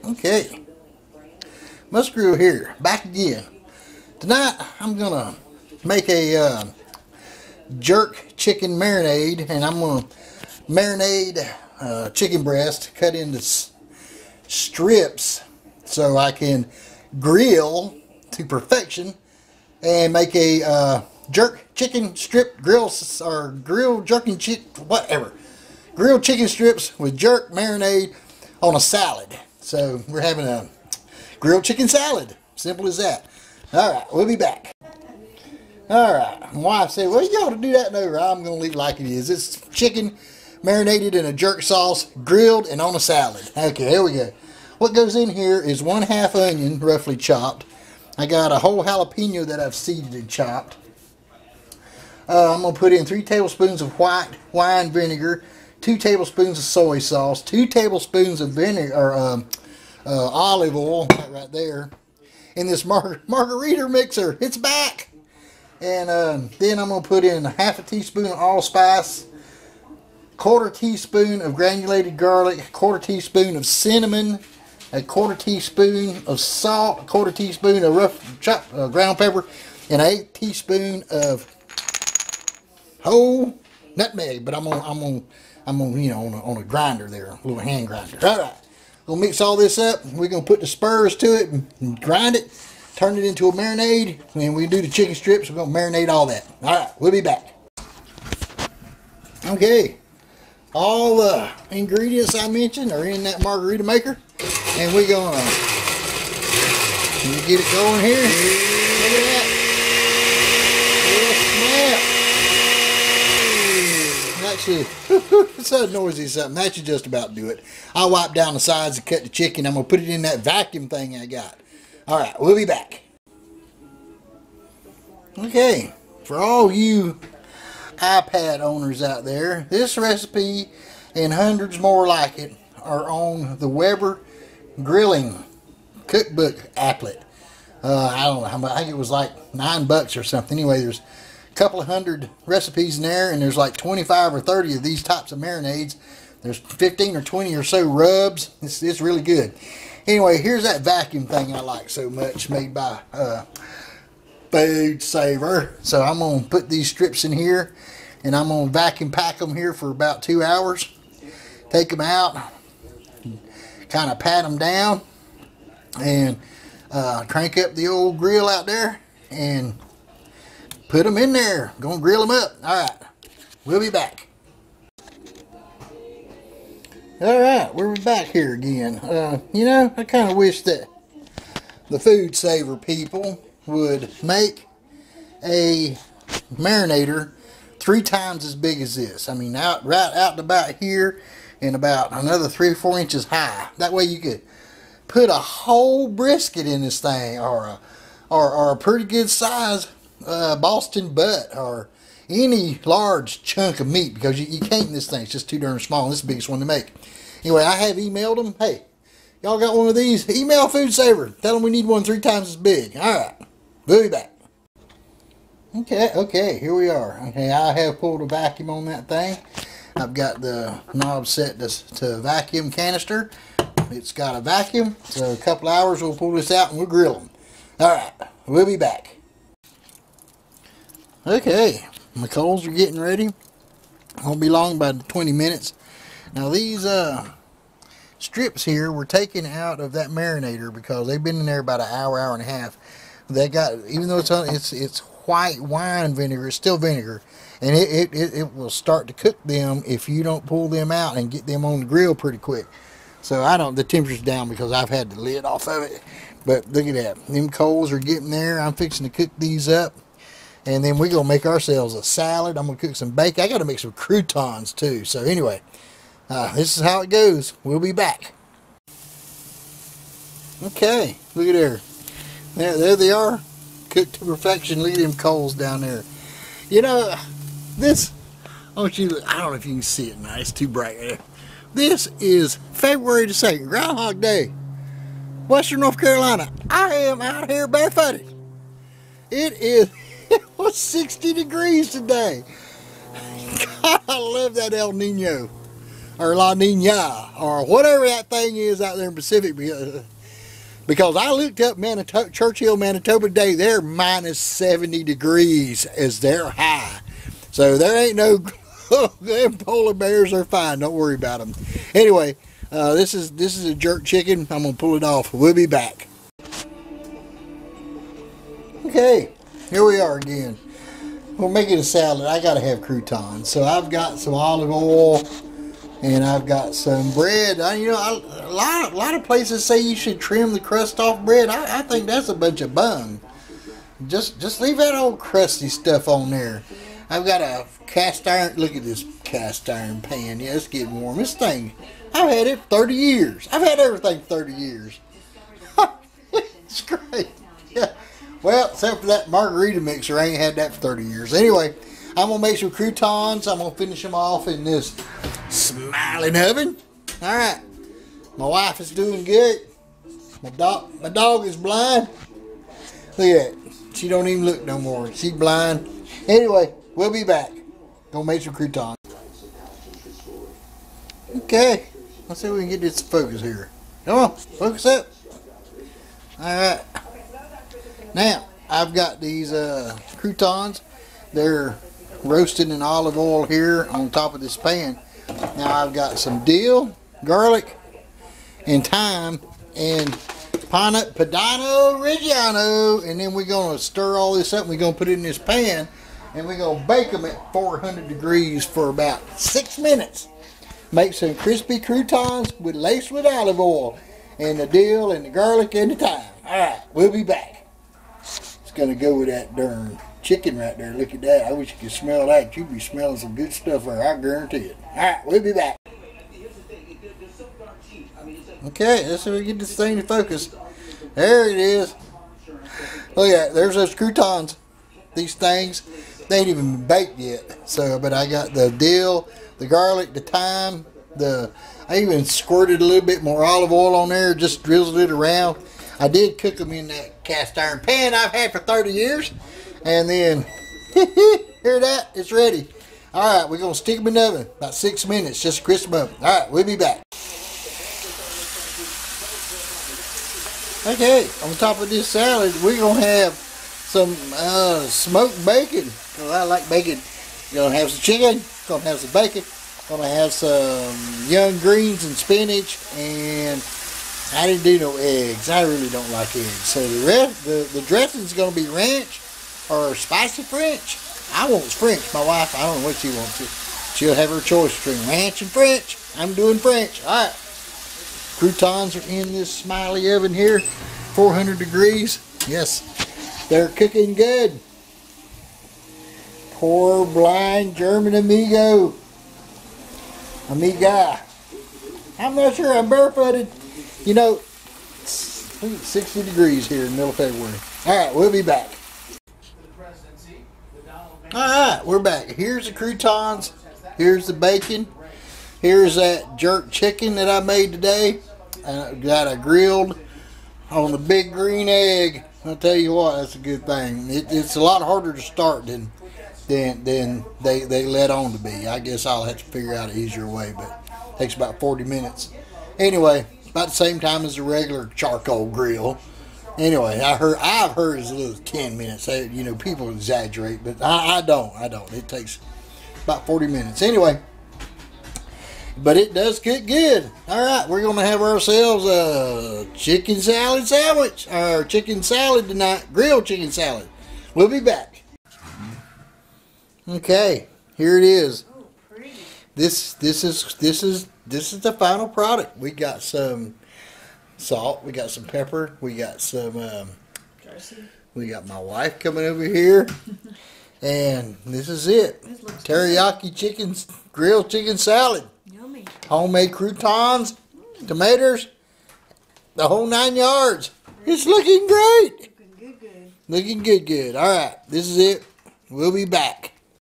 Okay, Must Grill here, back again. Tonight I'm gonna make a jerk chicken marinade, and I'm gonna marinate chicken breast cut into strips so I can grill to perfection and make a jerk chicken strip grill, or grilled jerking whatever. Grilled chicken strips with jerk marinade on a salad. So we're having a grilled chicken salad. Simple as that. Alright, we'll be back. Alright, my wife said, well, you ought to do that. No, I'm going to leave it like it is. It's chicken marinated in a jerk sauce, grilled and on a salad. Okay, here we go. What goes in here is 1/2 onion, roughly chopped. I got a whole jalapeno that I've seeded and chopped. I'm going to put in 3 tablespoons of white wine vinegar, 2 tablespoons of soy sauce, 2 tablespoons of vinegar, or olive oil, right there, in this margarita mixer. It's back. And then I'm going to put in 1/2 teaspoon of allspice, 1/4 teaspoon of granulated garlic, 1/4 teaspoon of cinnamon, 1/4 teaspoon of salt, 1/4 teaspoon of rough chopped ground pepper, and 1/8 teaspoon of whole nutmeg. But I'm on you know, on a grinder there, a little hand grinder. All right, we'll mix all this up. We're gonna put the spurs to it and grind it, turn it into a marinade, and we do the chicken strips. We're gonna marinate all that. All right, we'll be back. Okay, all the ingredients I mentioned are in that margarita maker, and we're gonna get it going here. Look at that. Actually, it's so noisy something. That should just about do it. I'll wipe down the sides and cut the chicken. I'm going to put it in that vacuum thing I got. Alright, we'll be back. Okay, for all you iPad owners out there, this recipe and hundreds more like it are on the Weber Grilling Cookbook applet. I don't know how much. I think it was like $9 or something. Anyway, there's couple of 100 recipes in there, and there's like 25 or 30 of these types of marinades. There's 15 or 20 or so rubs. It's really good. Anyway, here's that vacuum thing I like so much, made by foodsaver. So I'm going to put these strips in here, and I'm going to vacuum pack them here for about 2 hours. Take them out, kind of pat them down, and crank up the old grill out there, and put them in there. Gonna grill them up. Alright, we'll be back. Alright, we're back here again. You know, I kind of wish that the foodsaver people would make a marinator 3 times as big as this. I mean, right out to about here, and about another 3 or 4 inches high. That way you could put a whole brisket in this thing, or a pretty good size Boston butt, or any large chunk of meat, because you can't in this thing. It's just too darn small. This is the biggest one to make. Anyway, I have emailed them. Hey, y'all got one of these? Email foodsaver. Tell them we need one 3 times as big. Alright, we'll be back. Okay, here we are. Okay, I have pulled a vacuum on that thing. I've got the knob set to vacuum canister. It's got a vacuum, so a couple hours we'll pull this out and we'll grill them. Alright, we'll be back. Okay, my coals are getting ready. Won't be long, about 20 minutes. Now these strips here were taken out of that marinator because they've been in there about an hour, hour and a half. They got, even though it's white wine vinegar, it's still vinegar, and it will start to cook them if you don't pull them out and get them on the grill pretty quick. So the temperature's down because I've had the lid off of it. But look at that, them coals are getting there. I'm fixing to cook these up. And then we're going to make ourselves a salad. I'm going to cook some bacon. I got to make some croutons too. So anyway, this is how it goes. We'll be back. Okay, look at there. There they are. Cooked to perfection. Look at them coals down there. You know, this, I don't know if you can see it now. It's too bright there. This is February the 2nd, Groundhog Day, Western North Carolina. I am out here barefooted. It was 60 degrees today. God, I love that El Nino. or La Nina, or whatever that thing is out there in Pacific. Because I looked up Churchill, Manitoba today, they're minus 70 degrees as their high. So there ain't no, them polar bears are fine. Don't worry about them. Anyway, this is a jerk chicken. I'm going to pull it off. We'll be back. Okay, here we are again. We're making a salad. I got to have croutons. So I've got some olive oil. And I've got some bread. A lot of places say you should trim the crust off bread. I think that's a bunch of bung. Just leave that old crusty stuff on there. I've got a cast iron. Look at this cast iron pan. Yeah, it's getting warm. This thing, I've had it for 30 years. I've had everything for 30 years. It's great. Yeah. Well, except for that margarita mixer, I ain't had that for 30 years. Anyway, I'm going to make some croutons. I'm going to finish them off in this smiling oven. Alright. My wife is doing good. My dog is blind. Look at that. She don't even look no more. She's blind. Anyway, we'll be back. Gonna make some croutons. Okay. Let's see if we can get this to focus here. Come on. Focus up. Alright. Now, I've got these croutons. They're roasted in olive oil here on top of this pan. Now I've got some dill, garlic, and thyme, and Padano Reggiano, and then we're going to stir all this up, and we're going to put it in this pan, and we're going to bake them at 400 degrees for about 6 minutes. Make some crispy croutons laced with olive oil, and the dill, and the garlic, and the thyme. Alright, we'll be back. It's going to go with that darn chicken right there. Look at that. I wish you could smell that. You'd be smelling some good stuff there. I guarantee it. Alright, we'll be back. Okay, let's see if we get this thing to focus. There it is. Look at that. There's those croutons. These things, they ain't even been baked yet. So, but I got the dill, the garlic, the thyme, I even squirted a little bit more olive oil on there, just drizzled it around. I did cook them in that cast iron pan I've had for 30 years. And then, hear that? It's ready. Alright, we're going to stick them in the oven about 6 minutes, just to crisp them up. Alright, we'll be back. Okay, on top of this salad, we're going to have some smoked bacon. Because I like bacon. You're going to have some chicken, going to have some bacon, going to have some young greens and spinach, and I didn't do no eggs. I really don't like eggs. So the dressing is going to be ranch or spicy French. I want French. My wife, I don't know what she wants. She'll have her choice between ranch and French. I'm doing French. Alright. Croutons are in this smiley oven here. 400 degrees. Yes. They're cooking good. Poor blind German amiga. I'm not sure. I'm barefooted. You know, it's 60 degrees here in the middle of February. Alright, we'll be back. Alright, we're back. Here's the croutons. Here's the bacon. Here's that jerk chicken that I made today. Got a grilled on the big green egg. I'll tell you what, that's a good thing. It's a lot harder to start than they let on to be. I guess I'll have to figure out an easier way, but it takes about 40 minutes. Anyway, about the same time as a regular charcoal grill. Anyway, I've heard as little as 10 minutes. You know, people exaggerate, but I don't. It takes about 40 minutes. Anyway, but it does cook good. All right, we're going to have ourselves a chicken salad sandwich, or chicken salad tonight, grilled chicken salad. We'll be back. Okay, here it is. Oh, pretty. This is the final product. We got some salt, we got some pepper, we got some we got my wife coming over here, and this is it. Teriyaki chicken, grilled chicken salad. Yummy. Homemade croutons, tomatoes, the whole 9 yards. It's looking great. Looking good. Looking good. All right, this is it. We'll be back.